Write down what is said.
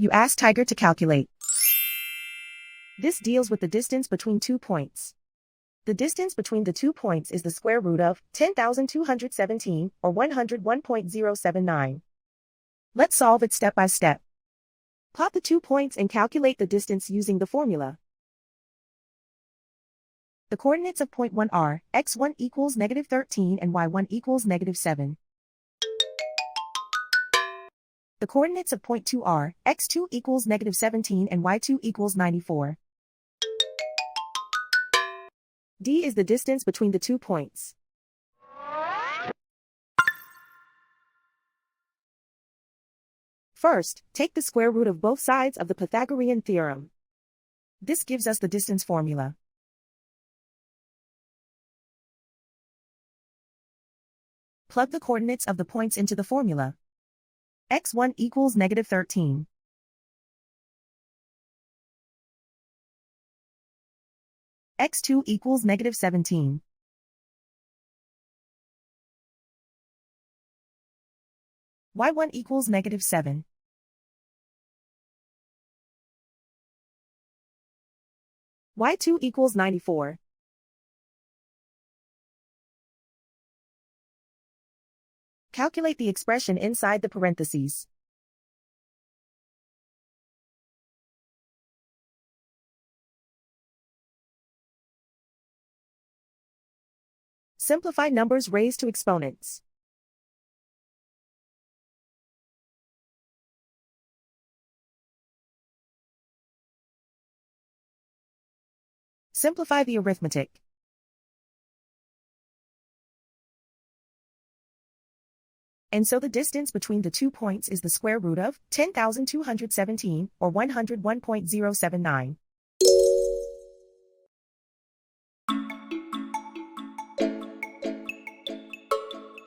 You ask Tiger to calculate. This deals with the distance between 2 points. The distance between the 2 points is the square root of 10,217, or 101.079. Let's solve it step by step. Plot the 2 points and calculate the distance using the formula. The coordinates of point 1 are x1 equals -13 and y1 equals -7. The coordinates of point 2 are x2 equals -17 and y2 equals 94. D is the distance between the 2 points. First, take the square root of both sides of the Pythagorean theorem. This gives us the distance formula. Plug the coordinates of the points into the formula. x1 equals -13. x2 equals -17. y1 equals -7. y2 equals 94. Calculate the expression inside the parentheses. Simplify numbers raised to exponents. Simplify the arithmetic. And so the distance between the 2 points is the square root of 10,217, or 101.079.